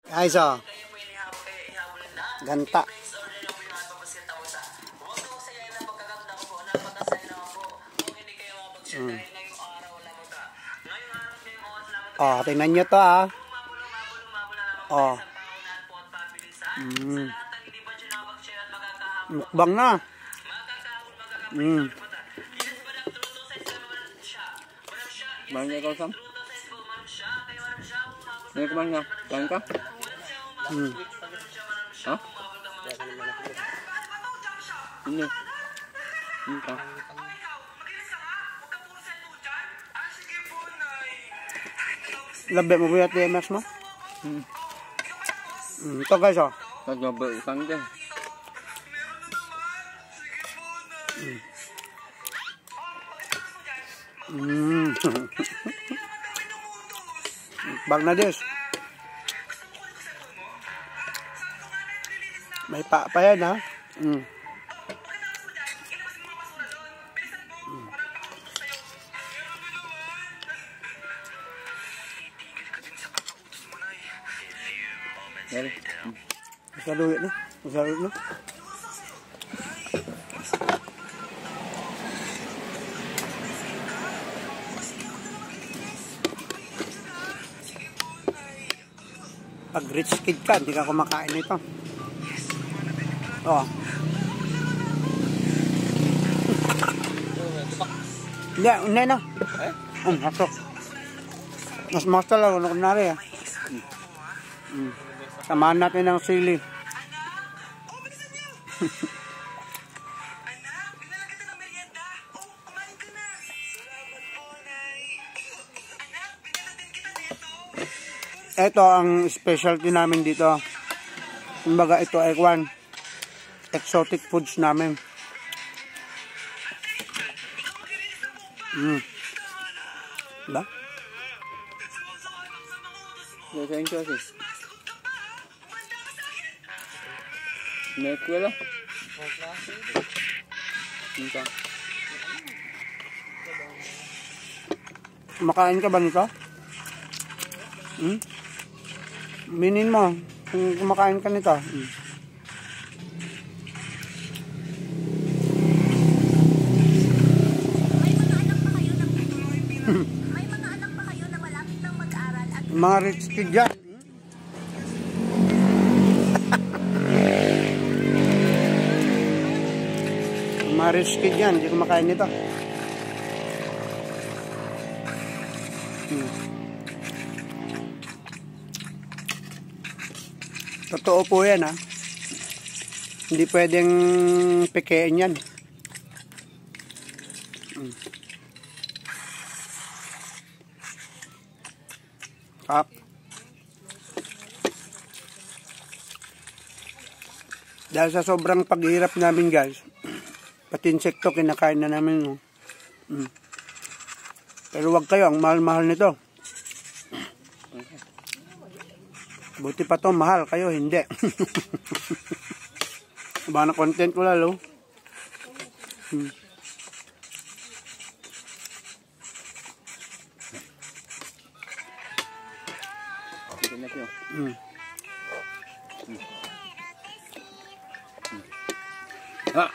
Guys, oh. Ganta. Oh, tingnan nyo to ah. Oh. Mukbang na. Kumain ka ikaw, Sam? May kumain ka? Kain ka? Ha? Ini. Ini ka. Labi mo ba yung TMX mo? Ito guys oh. Naglabi utang din. Bag na dis. May pa yan ha. Dali. Masaluyo na. Masaluyo na. Pag rich kid ka, hindi ka kumakain nito. Oh. Hindi na. Masok. Mas masal ako na kunwari ah. Samahan natin ng sili. Ito ang specialty namin dito. Kumbaga ito ay exotic foods namin. Diba? Thank you, sis. May kuwela? Minta. Makain ka ba nito? Minin mo kung kumakain ka nito. May mga anak pa kayo na malapit nang mag-aral at Mga rich kid yan. Mga rich kid yan, hindi kumakain nito. Totoo po yan ha. Hindi pwedeng pekein yan. Kap. Dahil sa sobrang paghihirap namin guys, pati insekto kinakain na namin. No? Pero wag kayo, ang mahal-mahal nito. Buti pa to, mahal kayo, hindi. Iba na content ko lalo. Ah.